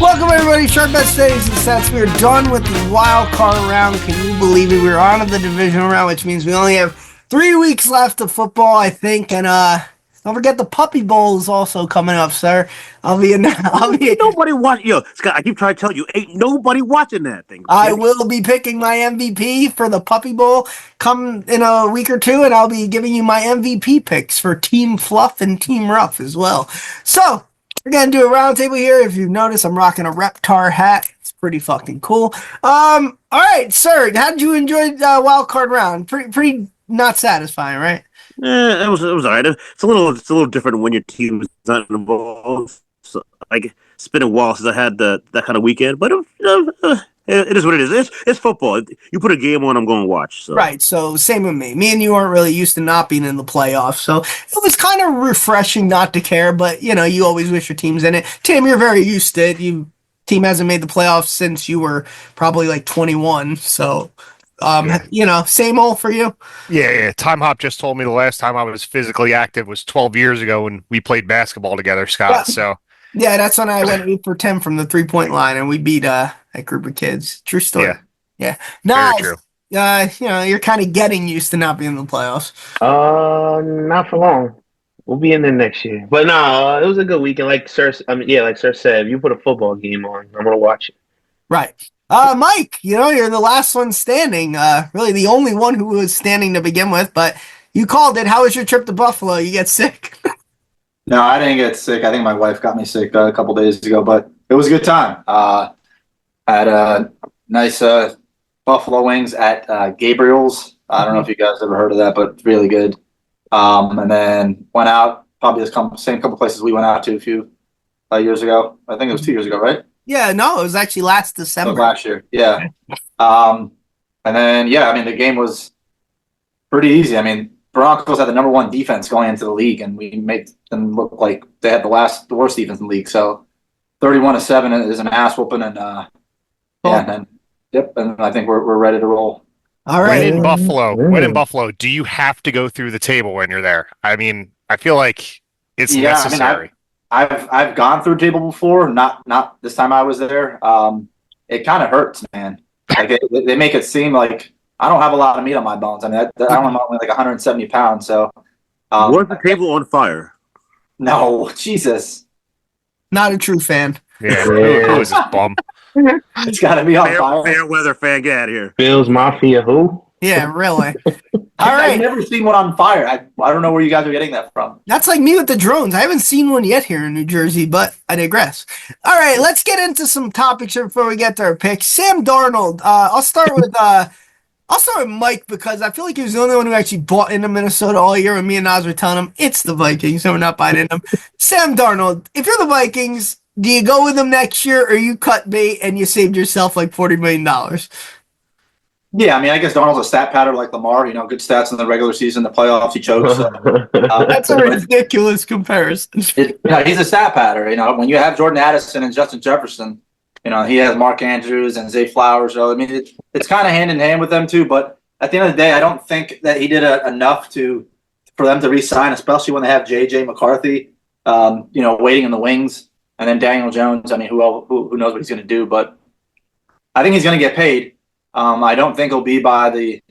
Welcome everybody, Sharp Bet Studies and Stats. We are done with the wild card round. Can you believe it? We're on to the divisional round, which means we only have 3 weeks left of football, I think. And don't forget the Puppy Bowl is also coming up, sir. Nobody watching. Yo, Scott, I keep trying to tell you, ain't nobody watching that thing. I will be picking my MVP for the Puppy Bowl come in a week or two, and I'll be giving you my MVP picks for Team Fluff and Team Rough as well. So we're gonna do a roundtable here. If you've noticed, I'm rocking a Reptar hat. It's pretty fucking cool. All right, sir. How did you enjoy the wild card round? Pretty not satisfying, right? It was all right. It's a little different when your team is not involved. So like it's been a while since I had that kind of weekend, but it is what it is. It's football. You put a game on, I'm going to watch. So. Right. So same with me. Me and you aren't really used to not being in the playoffs, so it was kind of refreshing not to care. But you always wish your team's in it. Tim, you're very used to it. Your team hasn't made the playoffs since you were probably like 21. So. Same old for you. Yeah. Time Hop just told me the last time I was physically active was 12 years ago when we played basketball together, Scott. Yeah. So yeah, that's when I went 8 for 10 from the 3-point line, and we beat that group of kids. True story. Yeah. Nice. very true. You're kind of getting used to not being in the playoffs. Not for long. We'll be in there next year. But no, it was a good weekend. Like Sir said, if you put a football game on, I'm gonna watch it. Right. Mike, you're the last one standing, really the only one who was standing to begin with, but you called it. How was your trip to Buffalo? You get sick? No, I didn't get sick. I think my wife got me sick a couple days ago, but it was a good time. I had a nice buffalo wings at Gabriel's. I don't know if you guys ever heard of that, but it's really good. And then went out, probably the same couple places we went out to a few years ago. I think it was 2 years ago, right? Yeah, no, it was actually last December. Last year, yeah. And then, the game was pretty easy. Broncos had the number 1 defense going into the league, and we made them look like they had the worst defense in the league. So 31-7 is an ass whooping, and and I think we're ready to roll. All right. When in Buffalo, do you have to go through the table when you're there? I feel like it's necessary. I've gone through a table before, not this time I was there. It kind of hurts, man. Like they make it seem like I don't have a lot of meat on my bones. I'm only like 170 pounds. So was the table on fire? No, Jesus. Not a true fan. Yeah, who is this bum? It's got to be on fire. Fair weather fan, get out of here. Bills Mafia, who? Yeah, really. All right. I've never seen one on fire. I don't know where you guys are getting that from. That's like me with the drones. I haven't seen one yet here in New Jersey, but I digress. All right, let's get into some topics here before we get to our picks. Sam Darnold. I'll start with Mike because I feel like he was the only one who actually bought into Minnesota all year. When me and Nas were telling him it's the Vikings, so we're not buying in them. Sam Darnold. If you're the Vikings, do you go with them next year, or you cut bait and you saved yourself like $40 million? Yeah, I guess Darnold's a stat pattern like Lamar. Good stats in the regular season, the playoffs, he chokes. That's a ridiculous comparison. He's a stat pattern. When you have Jordan Addison and Justin Jefferson, he has Mark Andrews and Zay Flowers. So it's kind of hand in hand with them too. But at the end of the day, I don't think that he did enough for them to re-sign, especially when they have J.J. McCarthy, waiting in the wings, and then Daniel Jones. Who knows what he's going to do? But I think he's going to get paid. I don't think he'll be by the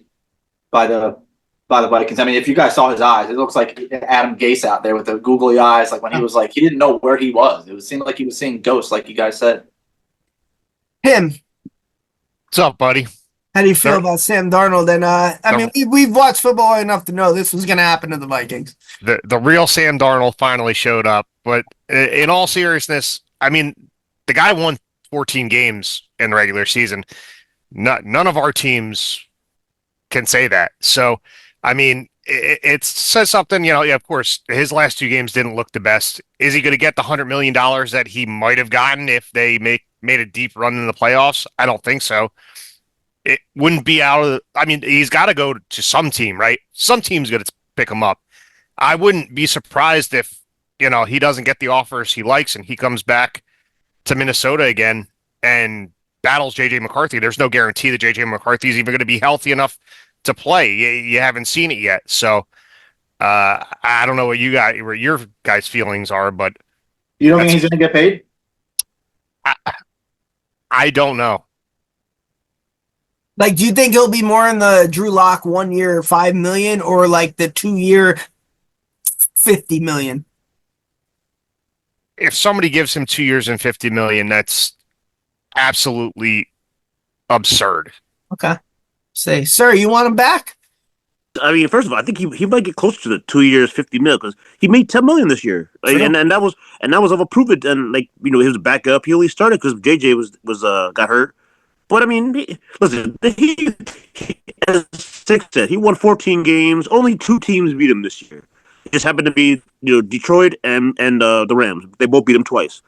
Vikings. If you guys saw his eyes, it looks like Adam Gase out there with the googly eyes. Like when he was he didn't know where he was. It seemed like he was seeing ghosts, like you guys said. Him. What's up, buddy? How do you feel about Sam Darnold? And we've watched football enough to know this was going to happen to the Vikings. The real Sam Darnold finally showed up. But in all seriousness, the guy won 14 games in the regular season. None of our teams can say that. So, it says something, of course, his last 2 games didn't look the best. Is he going to get the $100 million that he might have gotten if they made a deep run in the playoffs? I don't think so. It wouldn't be out of he's got to go to some team, right? Some team's going to pick him up. I wouldn't be surprised if, he doesn't get the offers he likes and he comes back to Minnesota again and battles J.J. McCarthy. There's no guarantee that J.J. McCarthy is even going to be healthy enough to play. You haven't seen it yet. So I don't know what your guys' feelings are, but you don't think he's going to get paid? I don't know. Like, do you think he'll be more in the Drew Lock 1 year $5 million or like the 2 year $50 million? If somebody gives him 2 years and $50 million, that's absolutely absurd. Okay. Say, sir, you want him back? I mean, first of all, I think he might get close to the 2 years, 50 mil because he made 10 million this year, like, True. and that was of a prove it. And like he was a backup. He only started because JJ was got hurt. But I mean, listen, as Six said, he won 14 games. Only 2 teams beat him this year. It just happened to be Detroit and the Rams. They both beat him twice.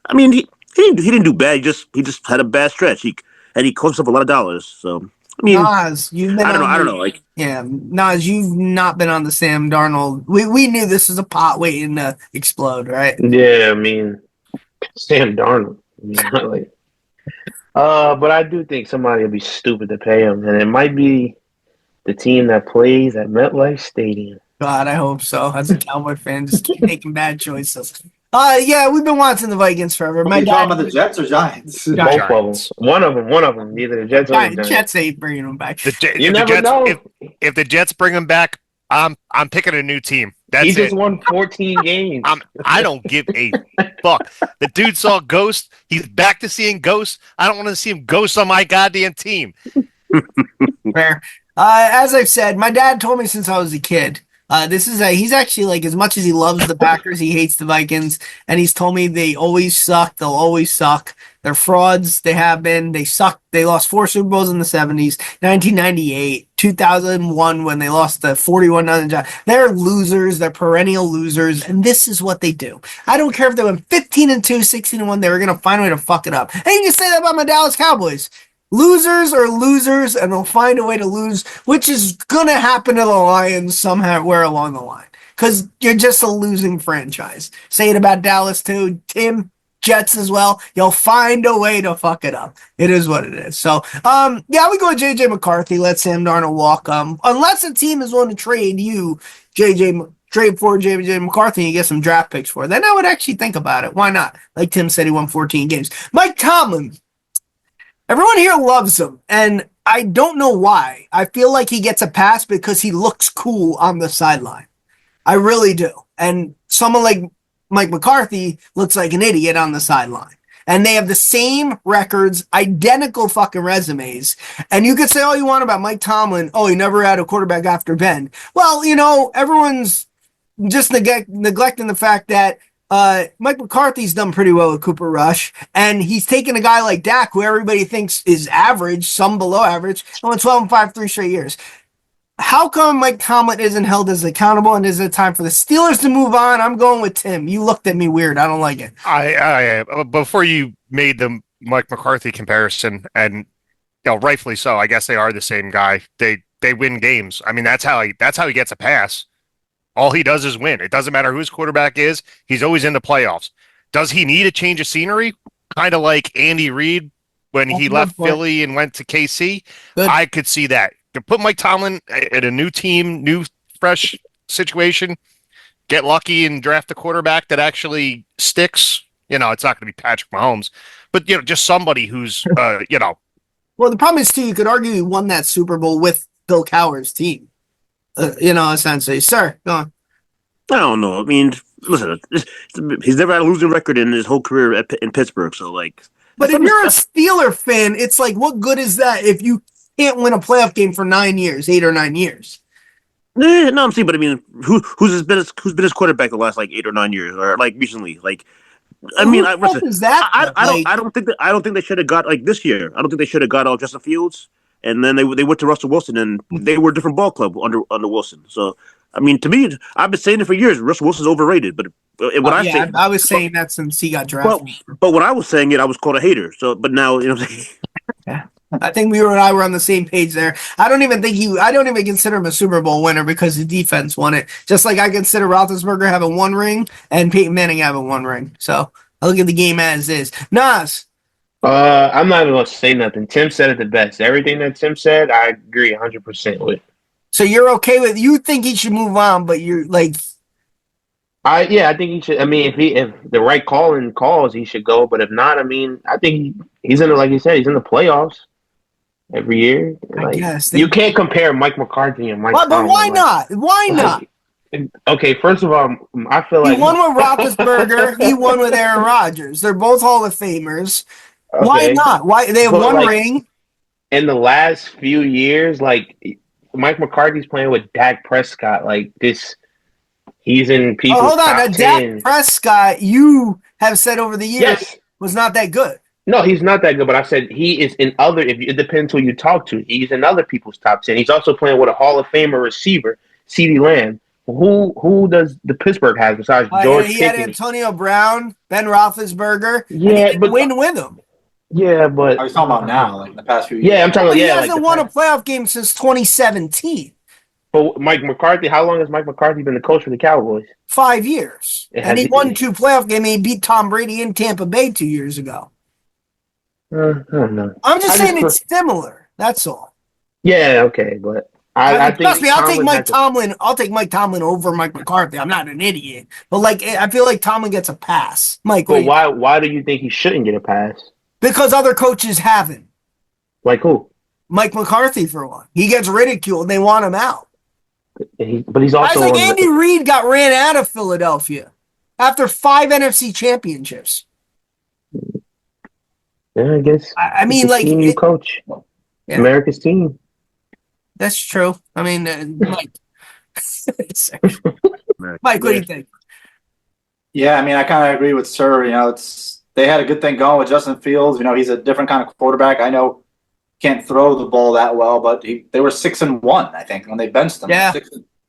I mean, he didn't do bad. He just had a bad stretch. He cost up a lot of dollars. So I mean, Nas, you've been I don't know. Like, yeah, Nas, you've not been on the Sam Darnold. We knew this was a pot waiting to explode, right? Yeah, I mean, Sam Darnold. I mean, not like, but I do think somebody will be stupid to pay him, and it might be the team that plays at MetLife Stadium. God, I hope so. As a Cowboy fan, just keep making bad choices. Yeah, we've been watching the Vikings forever. Are you talking about the Jets or Giants? Both Giants. of them. One of them. Neither the Jets or the Giants. Jets ain't bringing them back. You never know. If the Jets bring him back, I'm picking a new team. That's He just it. won 14 games. I don't give a fuck. The dude saw ghosts. He's back to seeing ghosts. I don't want to see him ghosts on my goddamn team. Fair. As I've said, my dad told me since I was a kid. He's actually like, as much as he loves the Packers, he hates the Vikings, and he's told me they always suck. They'll always suck. They're frauds. They have been. They suck. They lost 4 Super Bowls in the 70s, 1998, 2001 when they lost the 41-0. They're losers. They're perennial losers, and this is what they do. I don't care if they went 15-2, 16-1. They were gonna find a way to fuck it up. And you can say that about my Dallas Cowboys. Losers are losers, and they'll find a way to lose, which is going to happen to the Lions somewhere along the line because you're just a losing franchise. Say it about Dallas, too. Tim, Jets as well. You'll find a way to fuck it up. It is what it is. So, yeah, we go with J.J. McCarthy. Let Sam Darnold walk. Unless a team is willing to trade you, trade for J.J. McCarthy and you get some draft picks for it, then I would actually think about it. Why not? Like Tim said, he won 14 games. Mike Tomlin. Everyone here loves him, and I don't know why. I feel like he gets a pass because he looks cool on the sideline. I really do. And someone like Mike McCarthy looks like an idiot on the sideline. And they have the same records, identical fucking resumes. And you could say all you want about Mike Tomlin. Oh, he never had a quarterback after Ben. Well, everyone's just neglecting the fact that Mike McCarthy's done pretty well with Cooper Rush, and he's taken a guy like Dak, who everybody thinks is average, some below average, and went 12-5 3 straight years. How come Mike Tomlin isn't held as accountable, and is it time for the Steelers to move on? I'm going with Tim. You looked at me weird. I don't like it. I before you made the Mike McCarthy comparison, and rightfully so. I guess they are the same guy. They win games. I mean, that's how he gets a pass. All he does is win. It doesn't matter who his quarterback is. He's always in the playoffs. Does he need a change of scenery? Kind of like Andy Reid when he left Philly and went to KC. Good. I could see that. To put Mike Tomlin at a new team, new, fresh situation, get lucky and draft a quarterback that actually sticks. It's not going to be Patrick Mahomes, but, just somebody who's, Well, the problem is, too, you could argue he won that Super Bowl with Bill Cowher's team. Essentially. Sir, go on. I don't know. I mean, listen, he's never had a losing record in his whole career in Pittsburgh. So, like, but if you're a Steeler fan, it's like, what good is that if you can't win a playoff game for 9 years, 8 or 9 years? No, I'm saying, but I mean, who's been his quarterback the last 8 or 9 years, or recently? I mean, I don't think they should have got this year. I don't think they should have got Justin Fields. And then they went to Russell Wilson, and they were a different ball club under Wilson. So, I mean, to me, I've been saying it for years. Russell Wilson's overrated. But I was saying that since he got drafted. But when I was saying it, I was called a hater. So, but now, Yeah, I think you and I were on the same page there. I don't even consider him a Super Bowl winner because the defense won it. Just like I consider Roethlisberger having 1 ring and Peyton Manning having 1 ring. So I look at the game as is. Nas. I'm not even going to say nothing. Tim said it the best. Everything that Tim said, I agree 100% with. So you're okay with, you think he should move on, but you're like, I think he should. I mean, if the right calls, he should go. But if not, I mean, I think he's in the, like you said, he's in the playoffs every year. I Like, guess you can't compare Mike McCarthy and Mike But Tomlin. why Like, not? Why not? okay, first of all, I feel He like won with Roethlisberger. He won with Aaron Rodgers. They're both Hall of Famers. Why okay, not? Why they have but one like ring? in the last few years, like Mike McCarthy's playing with Dak Prescott. Like this, he's in Oh, people's hold on. top Dak 10. Prescott, you have said over the years, Yes, was not that good. no, he's not that good. But I said he is in other. If it depends who you talk to, he's in other people's top 10. He's also playing with a Hall of Famer receiver, CeeDee Lamb. Who does the Pittsburgh have besides George He had Pickens? Antonio Brown, Ben Roethlisberger, and he Yeah, didn't but win with him. yeah, but I was talking about now, like in the past few years. yeah, I'm talking. But he Yeah, like hasn't won a playoff game since 2017. But Mike McCarthy, how long has Mike McCarthy been the coach for the Cowboys? 5 years. It And he has- won 2 playoff games. He beat Tom Brady in Tampa Bay 2 years ago. I don't know. I'm just I saying it's similar. That's all. Yeah, okay, but I think Trust me, I'll take Tomlin Mike has to- Tomlin. I'll take Mike Tomlin over Mike McCarthy. I'm not an idiot, but like I feel like Tomlin gets a pass. Mike, But why do you think he shouldn't get a pass? because other coaches haven't. Like who? Mike McCarthy for one. He gets ridiculed. They want him out. But he's Guys also like on Andy Reid got ran out of Philadelphia after 5 NFC championships. yeah, I guess. I mean, it's the like team you coach, Yeah. America's team. that's true. I mean, Mike. Mike, what do you think? Yeah, I mean, I kind of agree with Sir. You know, they had a good thing going with Justin Fields. You know, he's a different kind of quarterback. I know can't throw the ball that well, but they were 6-1, I think, when they benched him. Yeah.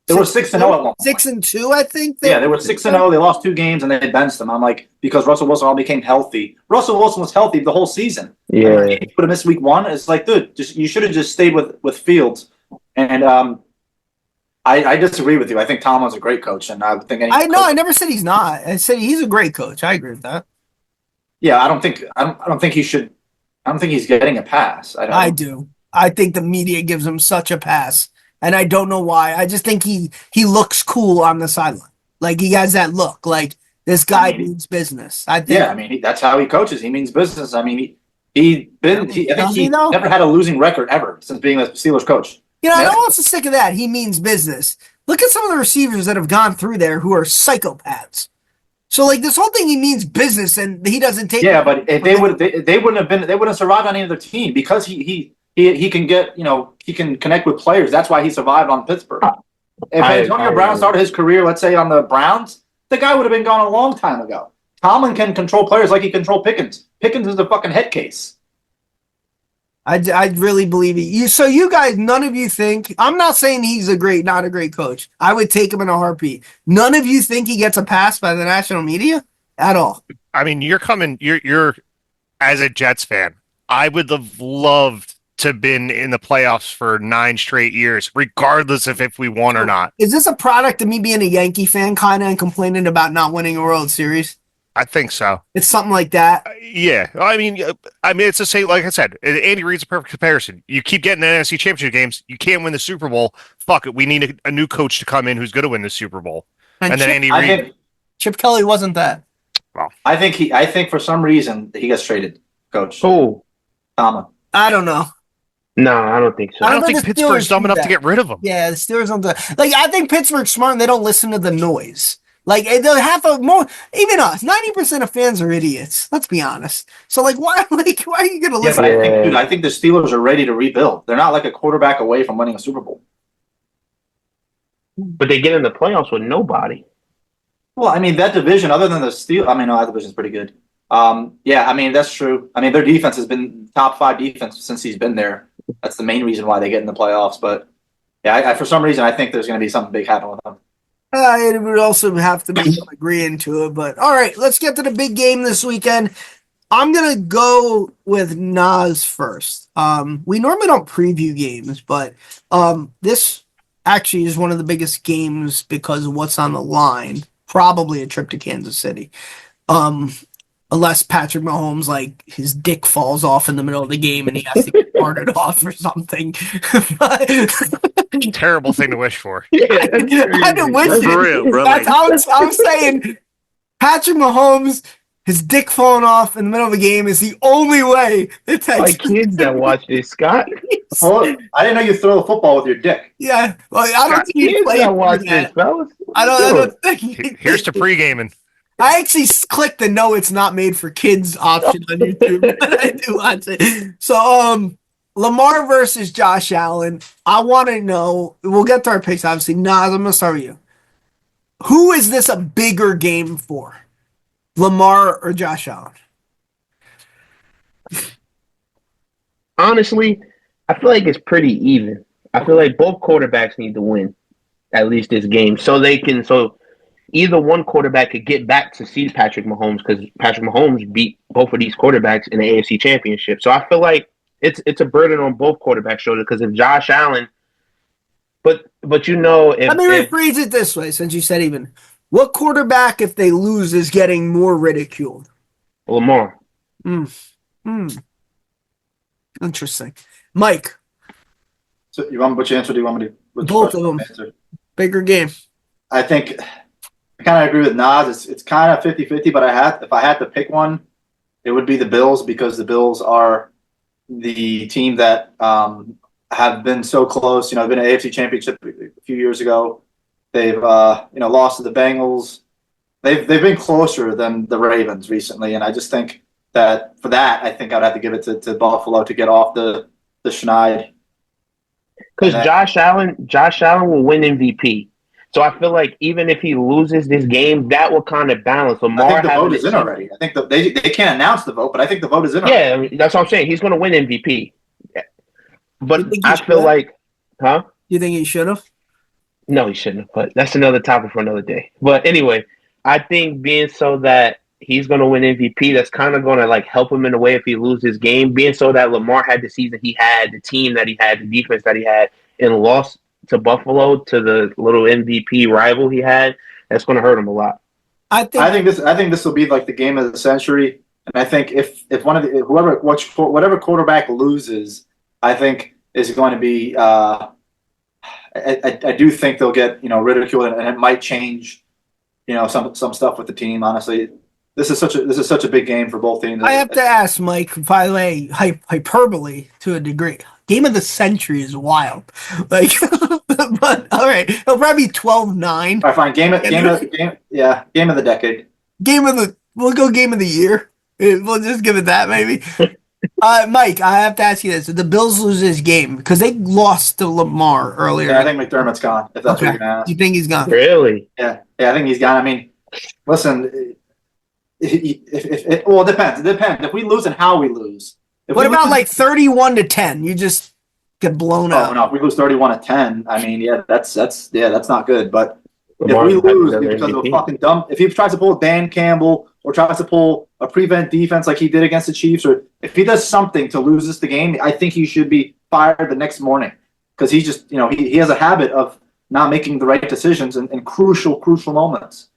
They were 6-0 at one point. 6-2, I think. Yeah, they were 6-0. They lost 2 games and they benched them. I'm like, because Russell Wilson all became healthy. Russell Wilson was healthy the whole season. Yeah, He would have missed week 1. It's like, dude, you should have just stayed with Fields. And I disagree with you. I think Tomlin's a great coach, and I would think I never said he's not. I said he's a great coach. I agree with that. Yeah, I don't think he should. I don't think he's getting a pass. I do. I think the media gives him such a pass, and I don't know why. I just think he looks cool on the sideline. Like he has that look. Like this guy means business. I think. Yeah, I mean that's how he coaches. He means business. I mean I think he though? never had a losing record ever since being the Steelers coach. You know, I'm also sick of that. He means business. Look at some of the receivers that have gone through there who are psychopaths. So, like this whole thing, he means business, and he doesn't take. Yeah, but if they wouldn't have survived on any other team because he can get he can connect with players. That's why he survived on Pittsburgh. If Antonio Brown started his career, let's say on the Browns, the guy would have been gone a long time ago. Tomlin can control players like he controlled Pickens. Pickens is a fucking head case. I really believe it. So you guys, none of you think, I'm not saying he's not a great coach. I would take him in a heartbeat. None of you think he gets a pass by the national media at all. I mean, you're as a Jets fan, I would have loved to have been in the playoffs for 9 straight years, regardless of if we won or not. Is this a product of me being a Yankee fan kind of and complaining about not winning a World Series? I think so. It's something like that. Yeah, I mean, it's the same. Like I said, Andy Reid's a perfect comparison. You keep getting the NFC Championship games, you can't win the Super Bowl. Fuck it, we need a new coach to come in who's going to win the Super Bowl. And then Andy Reid. Chip Kelly wasn't that. Well, I think for some reason he gets traded, coach. Who? Tomlin. I don't know. No, I don't think so. I don't think the Pittsburgh's Steelers dumb do enough to that. get rid of him. Yeah, the Steelers don't do that. Like, I think Pittsburgh's smart and they don't listen to the noise. Like, they'll have more, even us, 90% of fans are idiots. Let's be honest. So, like, why are you going to Yeah, listen? but I think the Steelers are ready to rebuild. They're not like a quarterback away from winning a Super Bowl. But they get in the playoffs with nobody. Well, I mean, that division, other than the Steelers, I mean, no, that division's pretty good. Yeah, I mean, that's true. I mean, their defense has been top 5 defense since he's been there. That's the main reason why they get in the playoffs. But, yeah, for some reason, I think there's going to be something big happening with them. It would also have to be agreeing to it. But, all right, let's get to the big game this weekend. I'm going to go with Nas first. We normally don't preview games, but this actually is one of the biggest games because of what's on the line. Probably a trip to Kansas City. Unless Patrick Mahomes, like, his dick falls off in the middle of the game and he has to get parted off or something. Terrible thing to wish for. Yeah, that's crazy. I didn't wish That's it. For real, bro. That's Like, I'm saying Patrick Mahomes, his dick falling off in the middle of a game is the only way the Texans. like kids that watch this, Scott. Well, I didn't know you throw the football with your dick. Yeah, well, I don't think he Kids played that for watch this, that. fellas. I don't think he, Here's to pre-gaming. I actually clicked the no, it's not made for kids option on YouTube, but I do watch it. So, Lamar versus Josh Allen. I want to know. We'll get to our picks, obviously. Nas, I'm gonna start with you. Who is this a bigger game for, Lamar or Josh Allen? Honestly, I feel like it's pretty even. I feel like both quarterbacks need to win at least this game, so either one quarterback could get back to see Patrick Mahomes, because Patrick Mahomes beat both of these quarterbacks in the AFC Championship. So I feel like it's a burden on both quarterbacks' shoulders, because if Josh Allen, but if Let me rephrase it this way, since you said even. What quarterback, if they lose, is getting more ridiculed? Lamar. Interesting. Mike. So you want me which answer do you want me to? Both of them. Answer? Bigger game. I think I kind of agree with Nas. It's kind of 50-50, but if I had to pick one, it would be the Bills, because the Bills are the team that have been so close. Been an AFC Championship a few years ago. They've lost to the Bengals. They've been closer than the Ravens recently, and I just think that for that, I think I'd have to give it to Buffalo to get off the schneid. Because Josh Allen will win MVP. So I feel like even if he loses this game, that will kind of balance. Lamar, I think the vote is in already. I think they can't announce the vote, but I think the vote is in already. Yeah, I mean, that's what I'm saying. He's going to win MVP. But You think he I feel should? like, huh? You think he should have? No, he shouldn't have. But that's another topic for another day. But anyway, I think being so that he's going to win MVP, that's kind of going to like help him in a way if he loses his game. Being so that Lamar had the season he had, the team that he had, the defense that he had, and lost to Buffalo, to the little MVP rival he had, that's going to hurt him a lot. I think this will be like the game of the century, and I think if one of the whatever quarterback loses, I think is going to be. I do think they'll get ridiculed, and it might change some stuff with the team. Honestly, this is such a big game for both teams. I have to ask Mike, by the way, hyperbole to a degree. Game of the century is wild. Like, but all right, it'll probably be 12-9. All right, fine. Game of the decade. We'll go game of the year. We'll just give it that maybe. Mike, I have to ask you this: if the Bills lose this game because they lost to Lamar earlier, Yeah, I think McDermott's gone. If that's what you're gonna ask. You think he's gone? Really? Yeah, I think he's gone. I mean, listen, it depends. It depends if we lose and how we lose. What about like 31-10? You just get blown out. Oh no, if we lose 31-10, I mean, that's not good. But Lamar if we lose has because of a MVP. fucking dumb, if he tries to pull a Dan Campbell or tries to pull a prevent defense like he did against the Chiefs, or if he does something to lose us the game, I think he should be fired the next morning, because he just he has a habit of not making the right decisions in crucial moments.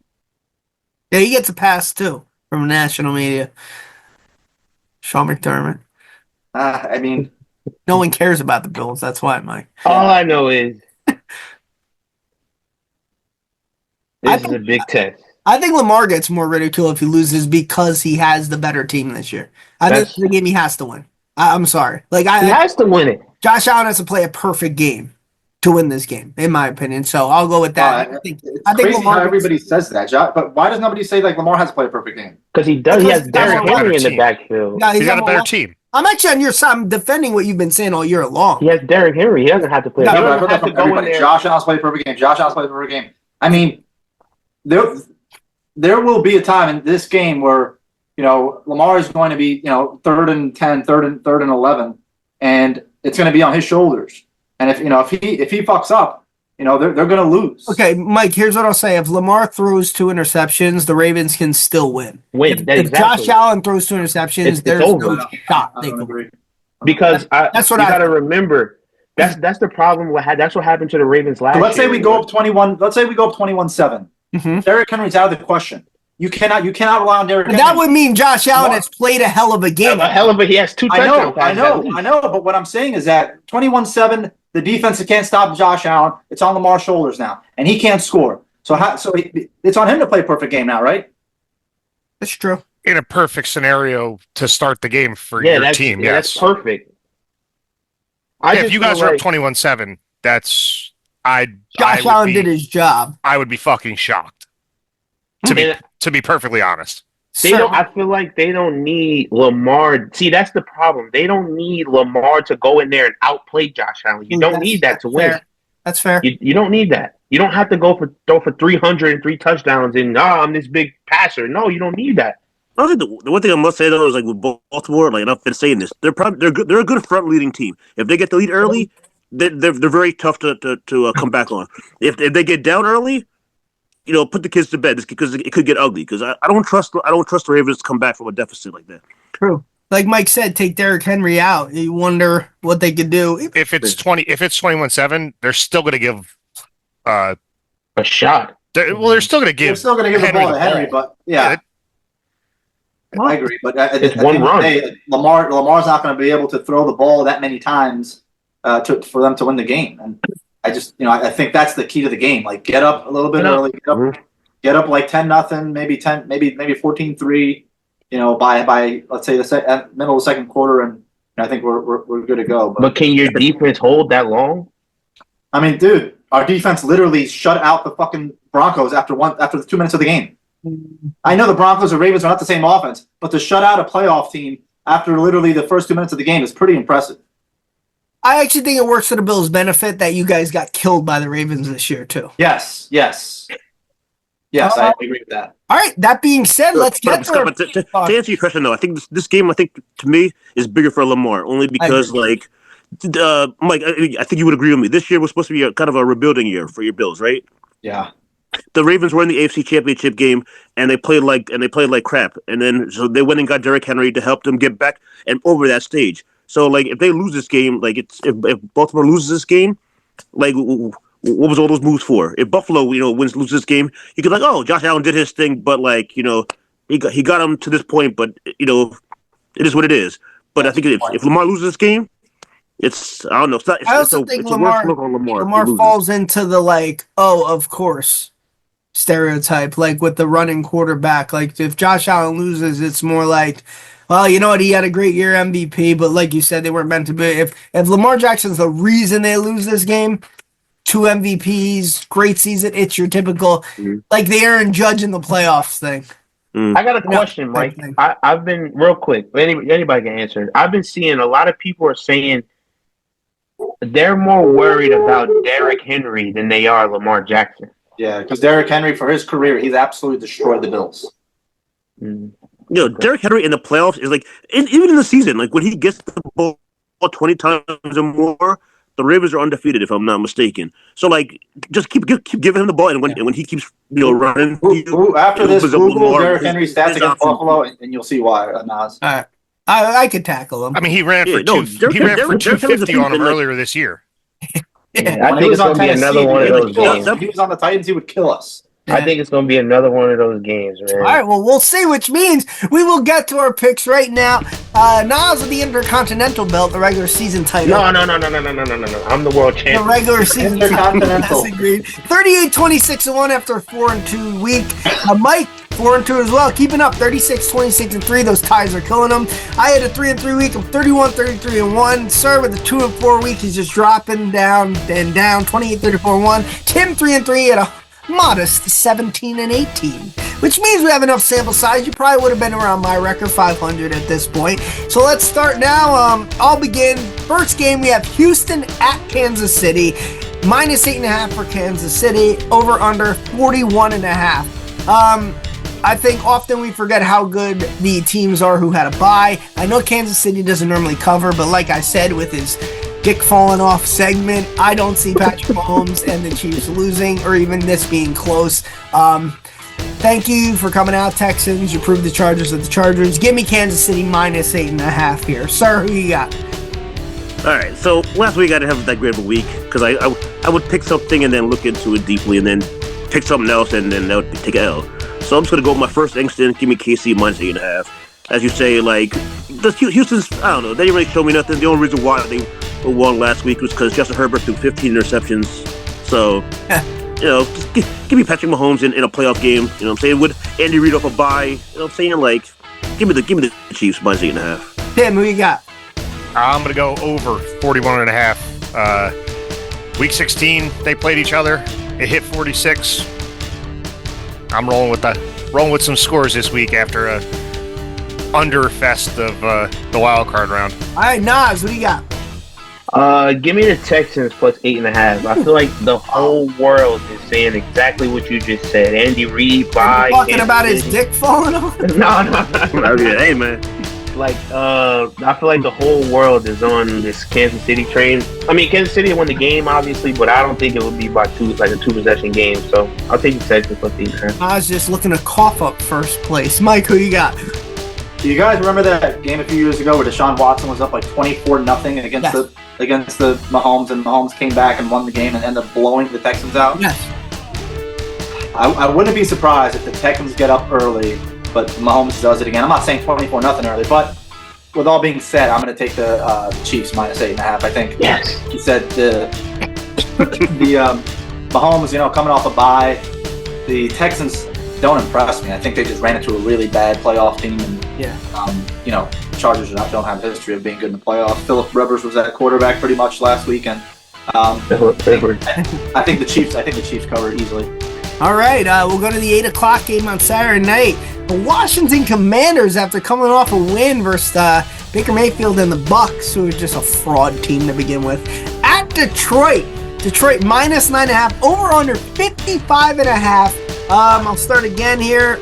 Yeah, he gets a pass too from national media. Sean McDermott. I mean, No one cares about the Bills. That's why, Mike. All I know is I this is a big test. I think Lamar gets more ridicule if he loses because he has the better team this year. I think the game he has to win. I'm sorry. Like He has to win it. Josh Allen has to play a perfect game to win this game, in my opinion. So I'll go with that. I think crazy Lamar how everybody says that, but why does nobody say like Lamar has to play a perfect game? Because he does. He has Derrick got a Henry in the team. backfield. Yeah, He's got a better team. I'm actually on your side. I'm defending what you've been saying all year long. He has Derrick Henry. He doesn't have to play. No, He I've doesn't heard have that to from go in everybody. there. Josh Allen's played a perfect game. Josh Allen's played a perfect game. I mean, there will be a time in this game where Lamar is going to be 3rd and 10, 3rd and 11, and it's going to be on his shoulders. And if he fucks up, they're going to lose. Okay, Mike, here's what I'll say. If Lamar throws 2 interceptions, the Ravens can still win. If Josh Allen throws 2 interceptions, It's there's over. no shot. I They don't can agree. Because That's what you I got to think. remember. That's the problem. That's what happened to the Ravens last So year. let's say we go up 21. Let's say we go up 21-7. Mhm. Derrick Henry's out of the question. You cannot rely on Derrick But Henry. that would mean Josh Allen has played a hell of a game. He has 2 touchdowns. I know. But what I'm saying is that 21-7, the defense can't stop Josh Allen. It's on Lamar's shoulders now, and he can't score. So it's on him to play a perfect game now, right? That's true. In a perfect scenario to start the game for your team, yes. That's perfect. If you guys are up 21-7, that's Josh Allen did his job. I would be fucking shocked. To be perfectly honest. I feel like they don't need Lamar. See, that's the problem. They don't need Lamar to go in there and outplay Josh Allen. You don't need that to win. That's fair. You don't need that. You don't have to throw for 300 and 3 touchdowns and I'm this big passer. No, you don't need that. I think the one thing I must say though is like with Baltimore, like I've been saying this, they're good. They're a good front leading team. If they get the lead early, they're very tough to come back on. If they get down early, put the kids to bed because it could get ugly. Because I don't trust the Ravens to come back from a deficit like that. True. Like Mike said, take Derrick Henry out. You wonder what they could do. If it's 21-7, they're still going to give a shot. They're still going to give. They're still going to give the ball to Henry, but yeah. I agree, but it's one run. Lamar's not going to be able to throw the ball that many times for them to win the game. And I just, I think that's the key to the game. Like, get up a little bit early, get up like 10-0, maybe 14-3. By let's say the middle of the second quarter, and I think we're good to go. But can your defense hold that long? I mean, dude, our defense literally shut out the fucking Broncos after the 2 minutes of the game. I know the Broncos or Ravens are not the same offense, but to shut out a playoff team after literally the first 2 minutes of the game is pretty impressive. I actually think it works to the Bills' benefit that you guys got killed by the Ravens this year, too. Yes, I agree with that. All right, that being said, let's get to answer your question, though, I think this game, to me, is bigger for Lamar, only because, Mike, I think you would agree with me. This year was supposed to be kind of a rebuilding year for your Bills, right? Yeah. The Ravens were in the AFC Championship game, and they played like crap. And then so they went and got Derrick Henry to help them get back and over that stage. So if they lose this game, if Baltimore loses this game, what was all those moves for? If Buffalo loses this game, you could Josh Allen did his thing, but he got him to this point, but it is what it is. But I think if Lamar loses this game, I don't know. I also think Lamar falls into the of course stereotype, with the running quarterback. If Josh Allen loses, it's more well, you know what? He had a great year, MVP, but like you said, they weren't meant to be. If Lamar Jackson's the reason they lose this game, 2 MVPs, great season, it's your typical, the Aaron Judge in the playoffs thing. I got a question, Mike. I've been, real quick, anybody can answer. I've been seeing a lot of people are saying they're more worried about Derrick Henry than they are Lamar Jackson. Yeah, because Derrick Henry, for his career, he's absolutely destroyed the Bills. Derrick Henry in the playoffs is even in the season, when he gets the ball 20 times or more, the Ravens are undefeated, if I'm not mistaken. So, just keep giving him the ball, and when he keeps running. After this, Google Derrick Henry's stats against Buffalo, and you'll see why. Nas. All right. I could tackle him. I mean, he ran for 250 on him earlier this year. I think it's going to be another one of those games. If he was on the Titans, he would kill us. I think it's going to be another one of those games, man. All right, well, we'll see, which means we will get to our picks right now. Nas with the Intercontinental belt, the regular season title. No. I'm the world champion. The regular season Intercontinental. 38-26-1 after a 4-2 week. Mike, 4-2 as well, keeping up 36-26-3. Those ties are killing him. I had a 3-3 week of 31-33-1. Sir with a 2-4 week, he's just dropping down 28-34-1. Tim 3-3 at a modest 17-18, which means we have enough sample size. You probably would have been around my record, 500 at this point. So let's start now. I'll begin. First game, we have Houston at Kansas City. -8.5 for Kansas City. Over under 41.5. I think often we forget how good the teams are who had a bye. I know Kansas City doesn't normally cover, but like I said, with his dick falling off segment, I don't see Patrick Mahomes and the Chiefs losing, or even this being close. Thank you for coming out, Texans. You proved the Chargers are the Chargers. Give me Kansas City -8.5 here. Sir, who you got? All right, so last week I didn't have that great of a week because I would pick something and then look into it deeply and then pick something else and then that would take an L. So I'm just gonna go with my first instinct. Give me KC minus 8.5. As you say, like Houston's, I don't know. They didn't really show me nothing. The only reason why they won last week was because Justin Herbert threw 15 interceptions. So, just give me Patrick Mahomes in a playoff game. You know what I'm saying? With Andy Reid off a bye. You know what I'm saying? Like, give me the Chiefs minus 8.5. Tim, who you got? I'm going to go over 41.5. Week 16, they played each other. It hit 46. I'm rolling with some scores this week after a underfest of the wild card round. All right, Nas, what do you got? Give me the Texans plus 8.5. I feel like the whole world is saying exactly what you just said. Andy Reid, bye. Talking about his dick falling off? No. Hey, man. Like, I feel like the whole world is on this Kansas City train. I mean, Kansas City won the game, obviously, but I don't think it would be by a 2-possession game. So I'll take the Texans plus 8.5. I was just looking to cough up first place. Mike, who you got? Do you guys remember that game a few years ago where Deshaun Watson was up like 24-0 against the Mahomes, and Mahomes came back and won the game and ended up blowing the Texans out? Yes. I wouldn't be surprised if the Texans get up early, but Mahomes does it again. I'm not saying 24-0 early, but with all being said, I'm going to take the Chiefs minus 8.5. I think. Yes. He said the Mahomes, coming off a bye, the Texans don't impress me. I think they just ran into a really bad playoff team, and Chargers don't have a history of being good in the playoffs. Philip Rivers was at quarterback pretty much last week, and I think the Chiefs covered easily. All right, we'll go to the 8 o'clock game on Saturday night. The Washington Commanders, after coming off a win versus Baker Mayfield and the Bucks, who are just a fraud team to begin with, at Detroit. Detroit minus 9.5, over under 55.5. I'll start again here.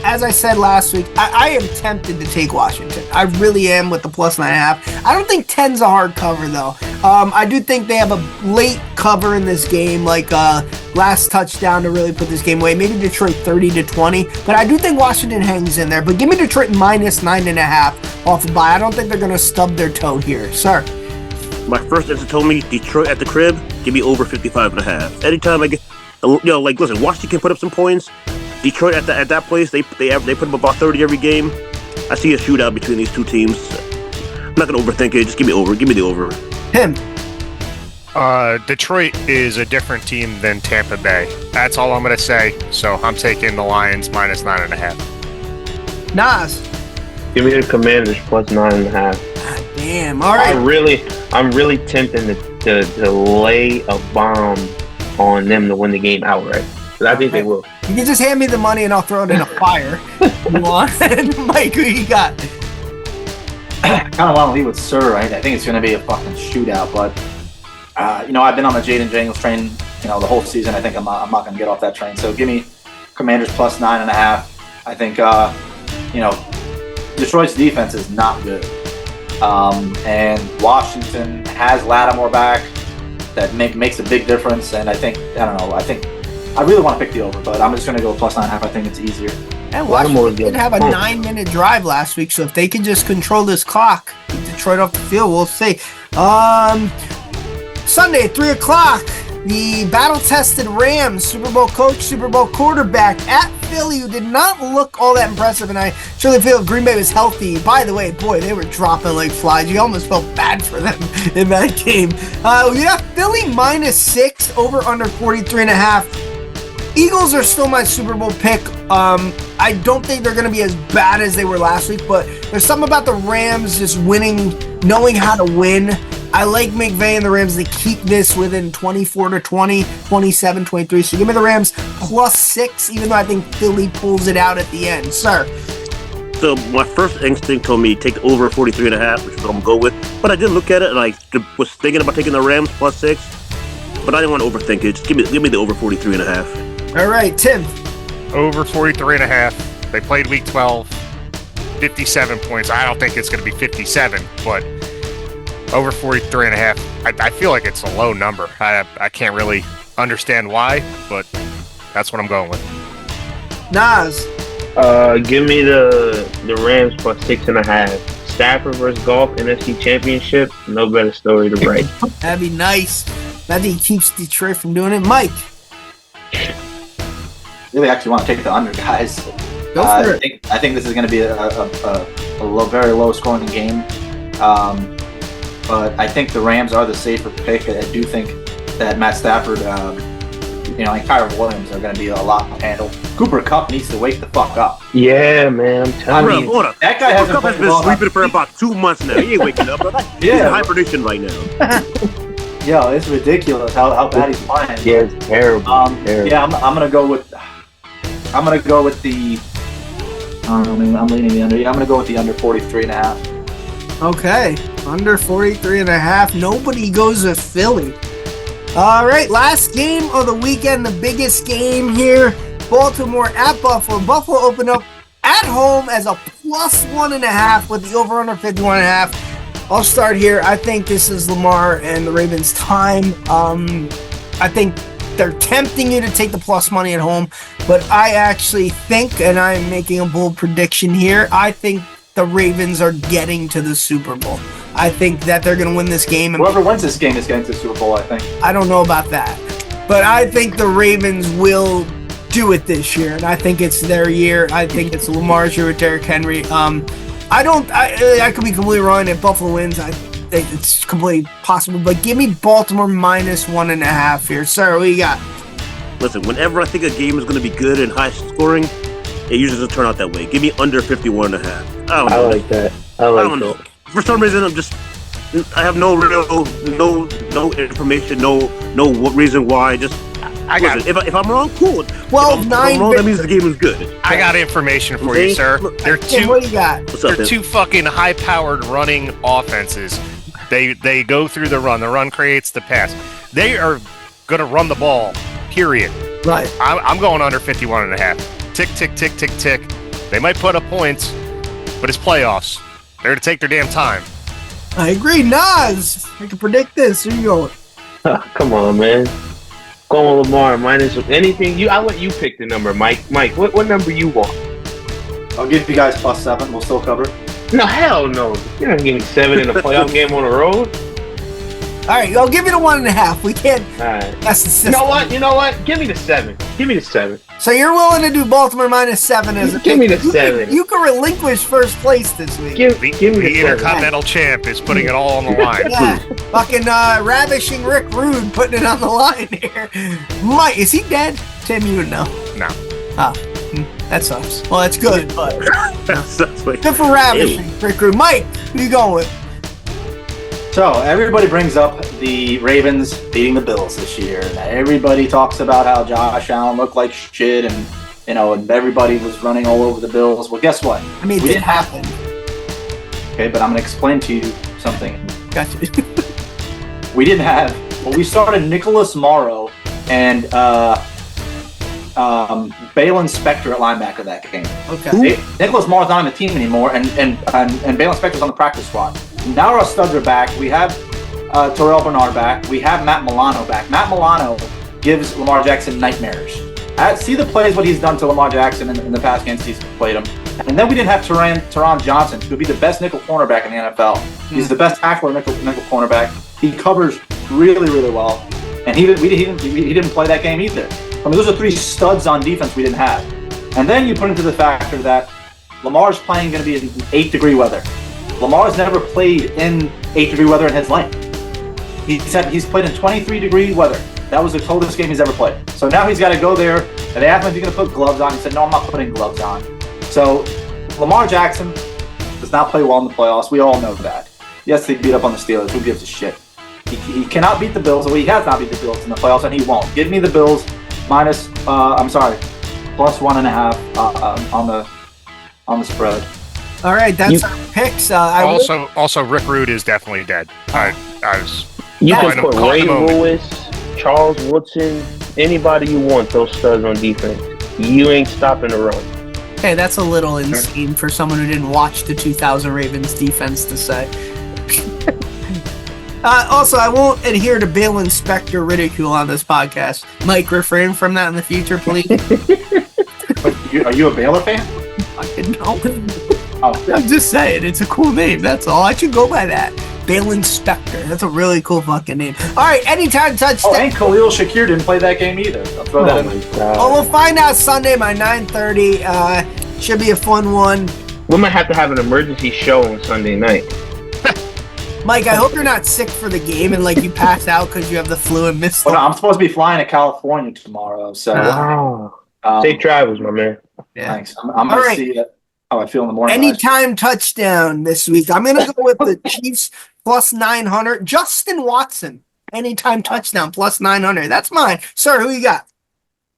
As I said last week, I am tempted to take Washington. I really am with the plus 9.5. I don't think 10's a hard cover, though. I do think they have a late cover in this game, like last touchdown to really put this game away. Maybe Detroit 30-20, but I do think Washington hangs in there. But give me Detroit minus 9.5 off the bye. I don't think they're going to stub their toe here. Sir. My first instinct told me Detroit at the crib, give me over 55.5. Anytime I get, listen, Washington can put up some points. Detroit at that place, they put up about 30 every game. I see a shootout between these two teams. I'm not gonna overthink it. Just give me over. Give me the over. Him. Detroit is a different team than Tampa Bay. That's all I'm gonna say. So I'm taking the Lions minus 9.5. Nas. Give me the Commanders plus 9.5. God damn. All right. I'm really tempted to lay a bomb on them to win the game outright. But I think they will. You can just hand me the money and I'll throw it in a fire. You want? Mike, who you got? I kind of want to leave with Sir. I think it's going to be a fucking shootout, but I've been on the Jaden Daniels train, the whole season. I think I'm not going to get off that train. So give me Commanders plus 9.5. I think Detroit's defense is not good, and Washington has Lattimore back. That makes a big difference, and I really want to pick the over, but I'm just going to go plus 9.5. I think it's easier. And Washington did have a 9-minute drive last week, so if they can just control this clock, keep Detroit off the field, we'll see. Sunday, 3 o'clock, the battle-tested Rams, Super Bowl coach, Super Bowl quarterback at Philly, who did not look all that impressive, and I truly feel if Green Bay was healthy. By the way, boy, they were dropping like flies. You almost felt bad for them in that game. We got Philly minus 6, over under 43.5. Eagles are still my Super Bowl pick. I don't think they're going to be as bad as they were last week, but there's something about the Rams just winning, knowing how to win. I like McVay and the Rams to keep this within 24-20, 27-23. So give me the Rams plus 6, even though I think Philly pulls it out at the end. Sir. So my first instinct told me take the over 43.5, which is what I'm going to go with. But I did look at it, and I was thinking about taking the Rams plus 6, but I didn't want to overthink it. Just give me the over 43.5. All right, Tim. Over 43.5. They played week 12, 57 points. I don't think it's going to be 57, but over 43.5. I feel like it's a low number. I can't really understand why, but that's what I'm going with. Nas. Give me the Rams plus 6.5. Stafford versus Golf NFC Championship. No better story to write. That'd be nice. That he keeps Detroit from doing it. Mike. really actually want to take the under, guys. Go for it. I think this is going to be a very low scoring game. But I think the Rams are the safer pick. I do think that Matt Stafford, and Kyron Williams are going to be a lot to handle. Cooper Kupp needs to wake the fuck up. Yeah, man. I'm telling you. That guy hasn't Cooper Kupp has been sleeping for about 2 months now. He ain't waking up. He's in hibernation right now. Yo, it's ridiculous how bad he's playing. Yeah, it's terrible. Terrible. Yeah, I'm gonna go with the. I'm leaning the under. Yeah, I'm gonna go with the under 43.5. Okay, under 43.5. Nobody goes with Philly. All right, last game of the weekend, the biggest game here. Baltimore at Buffalo. Buffalo opened up at home as a +1.5 with the over-under 51.5. I'll start here. I think this is Lamar and the Ravens' time. I think they're tempting you to take the plus money at home, but I actually think, and I'm making a bold prediction here, I think the Ravens are getting to the Super Bowl. I think that they're going to win this game. Whoever wins this game is getting to the Super Bowl, I think. I don't know about that, but I think the Ravens will do it this year, and I think it's their year. I think it's Lamar's year with Derrick Henry. I could be completely wrong. If Buffalo wins, I think it's completely possible. But give me Baltimore -1.5 here. Sir, what you got? Listen, whenever I think a game is going to be good and high scoring, it usually doesn't turn out that way. Give me under 51.5. I don't know. I like that. I don't know. For some reason, I have no information, no reason why. If I'm wrong, cool. Well, if I'm wrong, that means the game is good. I got information for you, sir. They're Tim, what you got? They're two fucking high-powered running offenses. They go through the run. The run creates the pass. They are going to run the ball, period. Right. I'm going under 51.5. Tick, tick, tick, tick, tick. They might put up points, but it's playoffs. They're to take their damn time. I agree. Nas, I can predict this. Who you going? Come on, man. Going with Lamar minus anything. I'll let you pick the number, Mike. Mike, what number you want? I'll give you guys +7. We'll still cover. No, hell no. You're not giving me 7 in a playoff game on the road. All right, I'll give you the 1.5. We can't. All right. That's the system. You know what? Give me the 7. Give me the 7. So you're willing to do Baltimore -7 as a Give me the 7. You can relinquish first place this week. Give me The the 7. Intercontinental champ is putting it all on the line. Yeah, fucking ravishing Rick Rude putting it on the line here. Mike, is he dead? Tim, you would know. No. Oh, that sucks. Well, that's good, but Good good for ravishing Rick Rude. Mike, who you going with? So everybody brings up the Ravens beating the Bills this year, and everybody talks about how Josh Allen looked like shit, and and everybody was running all over the Bills. Well, guess what? I mean, it didn't happen. Okay, but I'm gonna explain to you something. Gotcha. We didn't have. Well, we started Nicholas Morrow and Balin Spector at linebacker that game. Okay. Nicholas Morrow's not on the team anymore, and Balin Spector's on the practice squad. Now our studs are back. We have Terrell Bernard back. We have Matt Milano back. Matt Milano gives Lamar Jackson nightmares. See the plays, what he's done to Lamar Jackson in the past games he's played him. And then we didn't have Teron Johnson, who would be the best nickel cornerback in the NFL. He's the best tackler nickel cornerback. He covers really, really well. And he didn't play that game either. I mean, those are 3 studs on defense we didn't have. And then you put into the factor that Lamar's playing going to be in 8-degree weather. Lamar's never played in 8-degree weather in his life. He said he's played in 23-degree weather. That was the coldest game he's ever played. So now he's got to go there, and they asked him if he's going to put gloves on. He said, no, I'm not putting gloves on. So Lamar Jackson does not play well in the playoffs. We all know that. Yes, they beat up on the Steelers. Who gives a shit? He cannot beat the Bills. Well, he has not beat the Bills in the playoffs, and he won't. Give me the Bills +1.5 on the spread. All right, that's our picks. Also, Rick Rude is definitely dead. You can put Ray Lewis, Charles Woodson, anybody you want, those studs on defense. You ain't stopping the run. Okay, that's a little insane for someone who didn't watch the 2000 Ravens defense to say. Also, I won't adhere to Balin Spector ridicule on this podcast. Mike, refrain from that in the future, please. Are you a Baylor fan? Fucking no. I'm just saying, it's a cool name. That's all. I should go by that. Balin Spector. That's a really cool fucking name. All right, anytime touchdown. Oh, and Khalil Shakir didn't play that game either. I'll throw that in. Oh, we'll find out Sunday by 9:30. Should be a fun one. We might have to have an emergency show on Sunday night. Mike, I hope you're not sick for the game and like you passed out because you have the flu and missed. Well, no, I'm supposed to be flying to California tomorrow, so Safe travels, my man. Yeah. thanks. I'm gonna see how I feel in the morning. Anytime touchdown this week. I'm gonna go with the Chiefs plus 900. Justin Watson, anytime touchdown plus 900. That's mine, sir. Who you got?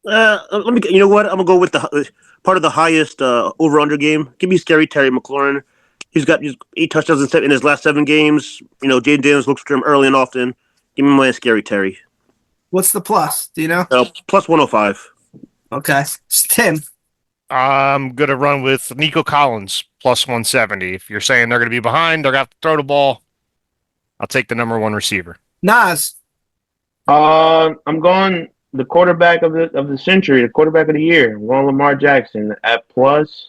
Let me. You know what? I'm gonna go with the part of the highest over/under game. Give me Scary Terry McLaurin. He's got 8 touchdowns in his last 7 games. You know, Jaden Daniels looks for him early and often. Give me my Scary Terry. What's the plus? Do you know? Plus 105. Okay, Tim. I'm going to run with Nico Collins plus 170. If you're saying they're going to be behind, they're going to have to throw the ball, I'll take the number 1 receiver. Nas. I'm going the quarterback of the century, the quarterback of the year. I'm going Lamar Jackson at plus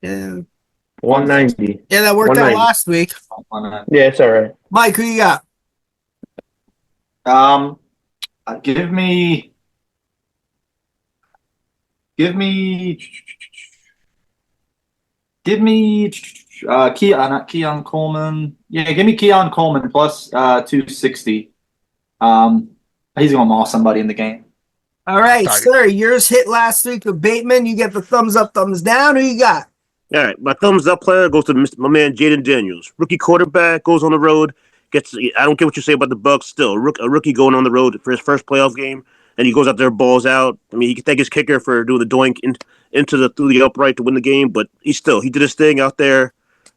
190. Yeah, that worked out last week. Yeah, it's all right. Mike, who you got? Give me Keon Coleman. Yeah, give me Keon Coleman plus 260. He's gonna maul somebody in the game. All right, sir. Yours hit last week with Bateman. You get the thumbs up, thumbs down. Who you got? All right, my thumbs up player goes to my man Jaden Daniels. Rookie quarterback goes on the road. I don't care what you say about the Bucs. Still, a rookie going on the road for his first playoff game, and he goes out there, balls out. I mean, he can thank his kicker for doing the doink through the upright to win the game, but he did his thing out there.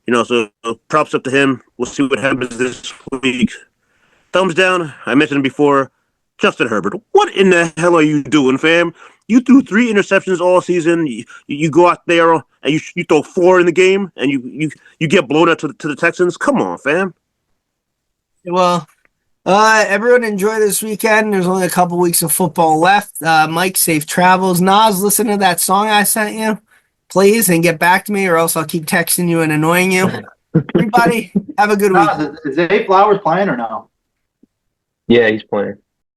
You know, so props up to him. We'll see what happens this week. Thumbs down. I mentioned before, Justin Herbert. What in the hell are you doing, fam? You threw 3 interceptions all season. You go out there and you throw 4 in the game, and you get blown out to the Texans. Come on, fam. Well, everyone enjoy this weekend. There's only a couple weeks of football left. Mike, safe travels. Nas, listen to that song I sent you, please, and get back to me, or else I'll keep texting you and annoying you. Everybody, have a good week. Is Zay Flowers playing or no? Yeah, he's playing.